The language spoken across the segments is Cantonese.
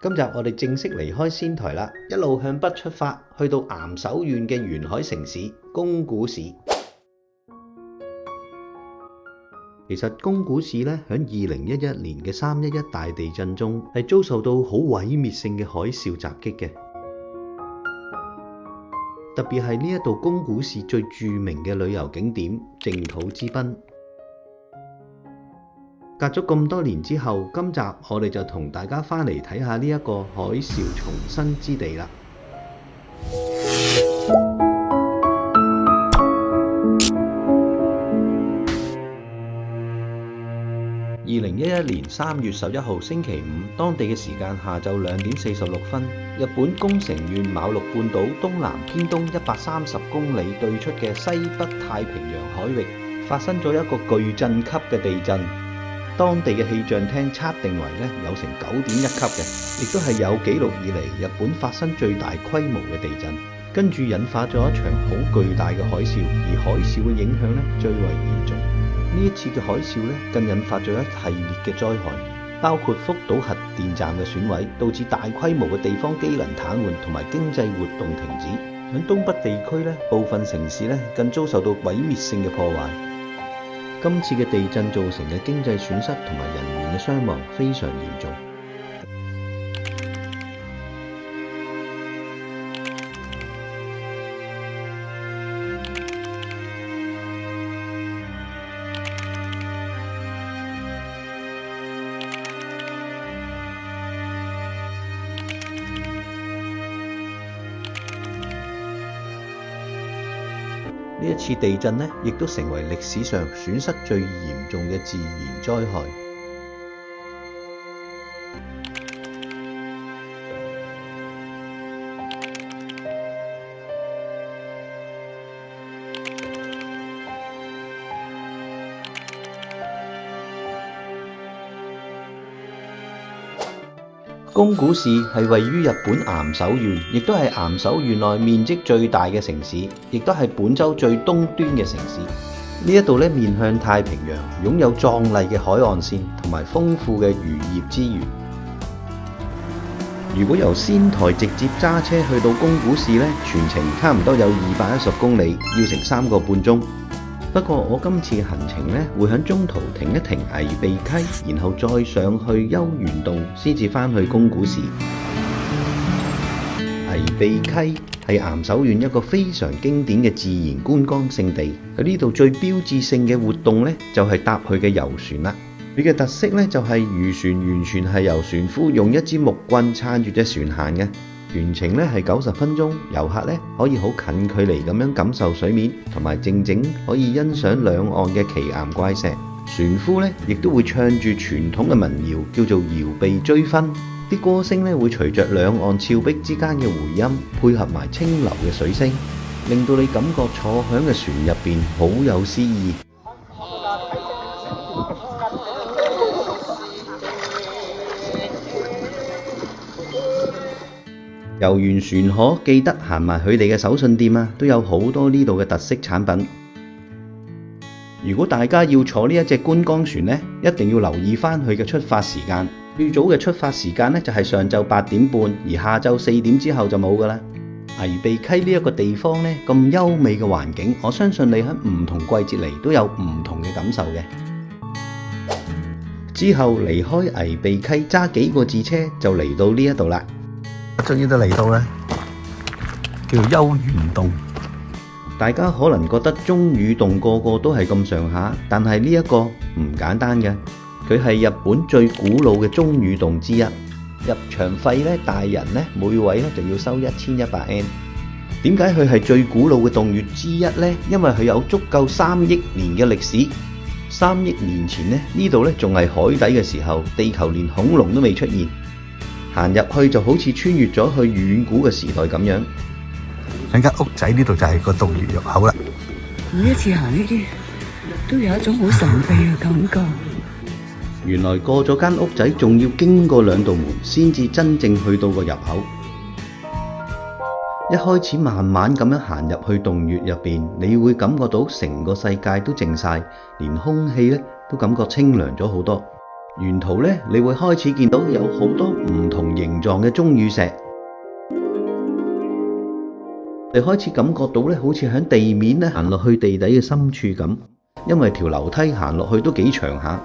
今集我哋正式離開仙台啦，一路向北出發，去到岩手縣嘅沿海城市宮古市。其實宮古市咧喺2011年嘅311大地震中係遭受到好毀滅性嘅海嘯襲擊嘅。特別係呢一度宮古市最著名嘅旅遊景點淨土之濱。隔咗咁多年之後，今集我哋就同大家返嚟睇下呢一個海嘯重生之地啦。2011年3月11號星期五，當地嘅時間下晝2點46分，日本宮城縣牡鹿半島東南偏東130公里對出嘅西北太平洋海域發生咗一個巨震級嘅地震。當地嘅氣象廳測定為有成9.1級嘅，亦都係有紀錄以嚟日本發生最大規模嘅地震，跟住引發咗一場好巨大嘅海嘯，而海嘯嘅影響最為嚴重。呢一次嘅海嘯更引發咗一系列嘅災害，包括福島核電站嘅損毀，導致大規模嘅地方機能癱瘓同埋經濟活動停止。喺東北地區部分城市更遭受到毀滅性嘅破壞。今次嘅地震造成嘅經濟損失同埋人員嘅傷亡非常嚴重。呢一次地震亦都成為歷史上損失最嚴重嘅自然災害。宮古市係位於日本岩手縣，亦都係岩手縣內面積最大嘅城市，亦都係本州最東端嘅城市。呢一度面向太平洋，擁有壯麗嘅海岸線同埋豐富嘅漁業資源。如果由仙台直接揸車去到宮古市全程差唔多有210公里，要成3個半鐘。不過我今次嘅行程會喺中途停一停危鼻溪，然後再上去幽玄洞，先至返去宮古市。危鼻溪係岩手縣一個非常經典嘅自然觀光勝地，喺呢度最標誌性嘅活動就係搭佢嘅遊船啦。佢嘅特色就係漁船完全係由船夫用一支木棍撐住隻船行嘅。全程係90分鐘，遊客可以好近距離咁樣感受水面，同埋靜靜可以欣賞兩岸嘅奇岩怪石。船夫亦都會唱住傳統嘅民謠，叫做搖臂追分。啲歌聲會隨着兩岸峭壁之間嘅回音，配合埋清流嘅水聲，令到你感覺坐響嘅船入邊好有詩意。遊完船河，記得行埋佢哋嘅手信店啊，都有好多呢度嘅特色產品。如果大家要坐呢一隻觀光船一定要留意返佢嘅出發時間。最早嘅出發時間就係上晝8點半，而下晝4點之後就冇㗎喇。危鼻溪呢一個地方咁優美嘅環境，我相信你喺唔同季節嚟都有唔同嘅感受嘅。之後離開危鼻溪，揸幾個字車就嚟到呢一度啦。終於都嚟到啦，叫做幽玄洞。大家可能覺得鐘乳洞個個都係咁上下，但係呢一個唔簡單嘅，佢係日本最古老嘅鐘乳洞之一。入場費大人每位就要收1100 yen。點解佢係最古老嘅洞穴之一呢？因為佢有足夠3億年嘅歷史。3億年前呢度仲係海底嘅時候，地球連恐龍都未出現。行入去就好似穿越咗去遠古嘅時代咁樣。喺間屋仔呢度就係個洞穴入口啦。每一次行呢啲都有一種好神秘嘅感覺。原來過咗間屋仔，仲要經過2道門先至真正去到個入口。一開始慢慢咁樣行入去洞穴入邊，你會感覺到成個世界都靜晒，連空氣都感覺清涼咗好多。沿途呢，你會開始見到有好多唔同形狀嘅鐘乳石，你開始感覺到呢，好似喺地面呢行落去地底嘅深處咁，因為條樓梯行落去都幾長下。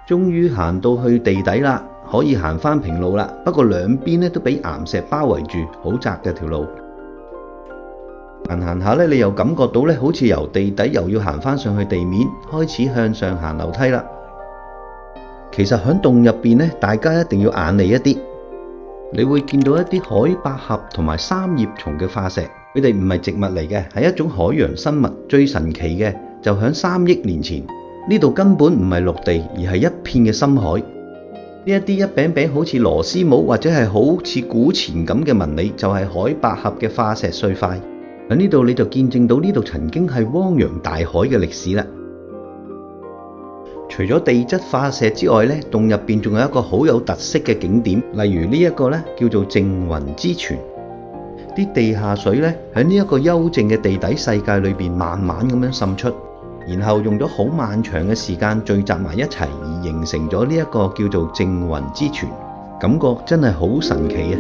終於行到去地底啦，可以行返平路啦。不過兩邊呢都俾岩石包圍住，好窄嘅條路。行下呢，你又感覺到呢，好似由地底又要行返上去地面，開始向上行樓梯啦。其實喺洞入邊呢，大家一定要眼利一啲。你會見到一啲海百合同埋三葉蟲嘅化石，佢哋唔係植物嚟嘅，係一種海洋生物。最神奇嘅就喺3億年前，呢度根本唔係陸地，而係一片嘅深海。呢一啲一餅餅好似螺絲帽或者係好似古錢咁嘅紋理，就係海百合嘅化石碎塊。喺呢度你就見證到呢度曾經係汪洋大海嘅歷史啦。除咗地質化石之外呢，洞入邊仲有一個好有特色嘅景點，例如呢一個呢叫做靜雲之泉。啲地下水呢喺呢一個幽靜嘅地底世界裏邊慢慢咁樣滲出，然後用咗好漫長嘅時間聚集埋一齊，而形成咗呢一個叫做靜雲之泉，感覺真係好神奇啊！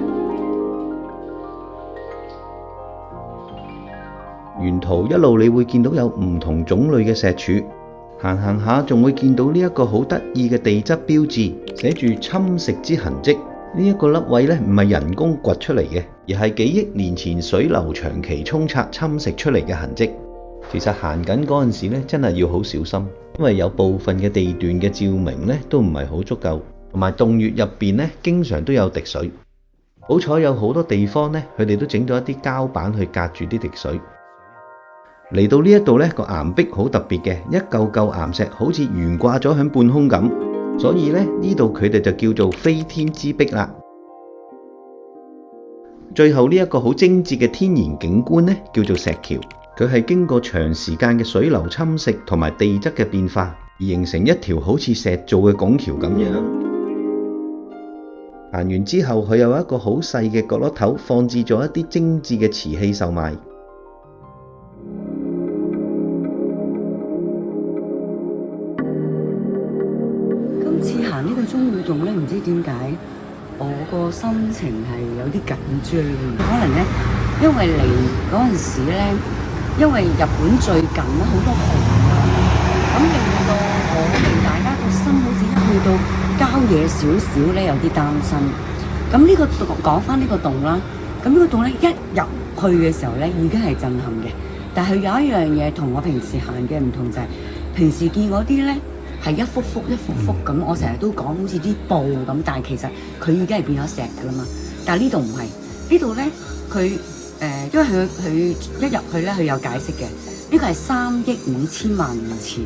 沿途一路你會見到有唔同種類嘅石柱，行下仲會見到呢一個好得意嘅地質標誌，寫住侵蝕之痕跡。呢一個凹位呢唔係人工掘出嚟嘅，而係幾億年前水流長期沖刷侵蝕出嚟嘅痕跡。其實行緊嗰陣時呢，真係要好小心，因為有部分嘅地段嘅照明呢都唔係好足夠，同埋洞穴入邊呢經常都有滴水。好彩有好多地方呢，佢哋都整到一啲膠板去隔住啲滴水。嚟到呢一度呢，個岩壁好特別嘅，一嚿嚿岩石好似懸掛咗喺半空咁，所以呢度佢哋就叫做飛天之壁啦。最後呢一個好精緻嘅天然景觀呢，叫做石橋，佢係經過長時間嘅水流侵蝕同埋地質嘅變化，而形成一條好似石做嘅拱橋咁樣。行完之後，佢有一個好細嘅角落頭，放置咗一啲精緻嘅瓷器售賣。今次行呢個鐘乳洞咧，唔知點解我個心情係有啲緊張。可能咧，因為嚟嗰陣時咧，因為日本最近咧好多洪啦，咁令到我哋大家個心好似一去到郊野少少咧，有啲擔心。咁呢個洞講翻呢個洞啦，咁呢個洞咧一入去嘅時候咧，已經係震撼嘅。但係有一樣嘢同我平時行嘅唔同，就係平時見嗰啲咧。係一幅幅咁，我成日都講好似啲布咁，但係其實佢已經係變咗石㗎啦嘛。但係呢度唔係，呢度咧佢因為佢一入去咧，佢有解釋嘅。呢個係3億5千萬年前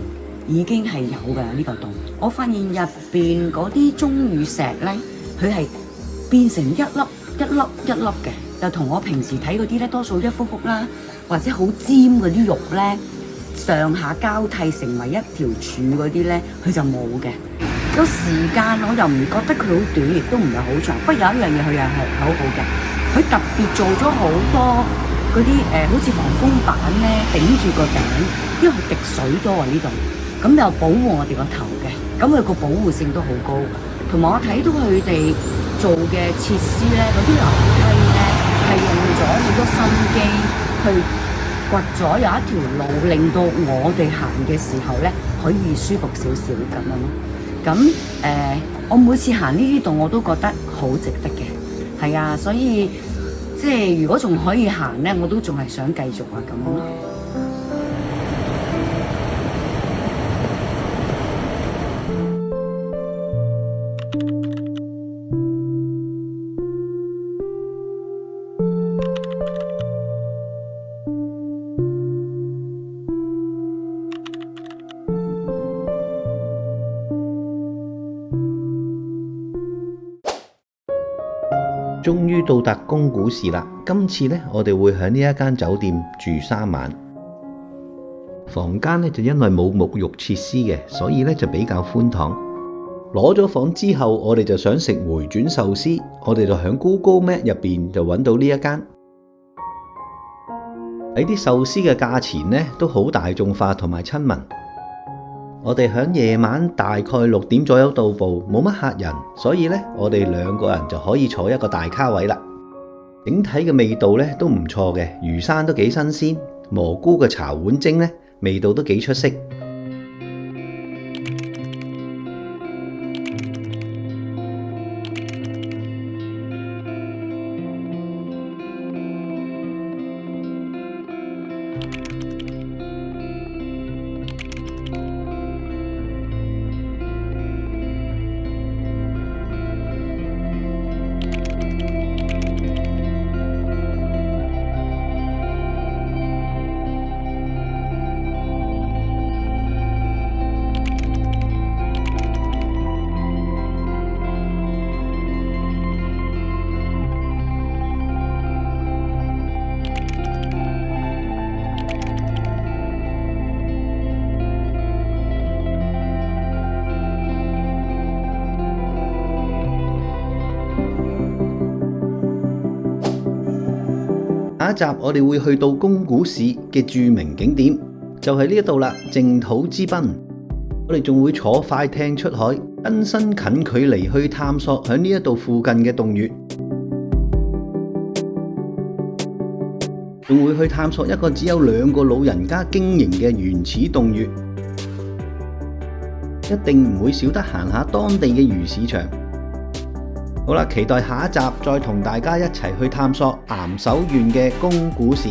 已經係有㗎呢個洞。我發現入邊嗰啲鐘乳石咧，佢係變成一粒嘅，就同我平時睇嗰啲咧，多數一幅幅啦，或者好尖嗰啲肉咧。上下交替成為一條柱嗰啲呢，佢就冇嘅。個時間我又唔覺得佢好短，亦都唔係好長。不過有一樣嘢佢又係好好嘅，佢特別做咗好多嗰啲好似防風板呢頂住個頂，因為佢滴水多啊呢度，咁就保護我哋個頭嘅。咁佢個保護性都好高。同埋我睇到佢哋做嘅設施呢，嗰啲樓梯呢，係用咗好多心機去。掘咗有一條路，令到我哋行嘅時候咧，可以舒服少少咁樣咯。咁我每次行呢啲洞，我都覺得好值得嘅。係啊，所以即係如果仲可以行咧，我都仲係想繼續啊咁樣咯。終於到達宮古市啦！今次呢，我哋會喺呢一間酒店住3晚。房間呢，就因為冇沐浴設施嘅，所以呢就比較寬敞。攞咗房之後，我哋就想食回轉壽司，我哋就喺 Google Map 入邊就揾到呢一間。喺啲壽司嘅價錢呢，都好大眾化同埋親民。我哋響夜晚大概6點左右到埗，冇乜客人，所以呢，我哋2個人就可以坐一個大卡位啦。整體嘅味道呢都唔錯嘅，魚生都幾新鮮，蘑菇嘅茶碗蒸呢味道都幾出色。下一集我哋會去到宮古市嘅著名景點，就係呢一度啦，淨土之濱。我哋仲會坐快艇出海，親身近距離去探索喺呢一度附近嘅洞穴，仲會去探索一個只有2個老人家經營嘅原始洞穴，一定唔會少得行下當地嘅魚市場。好啦，期待下一集再同大家一齊去探索岩手縣嘅宮古市。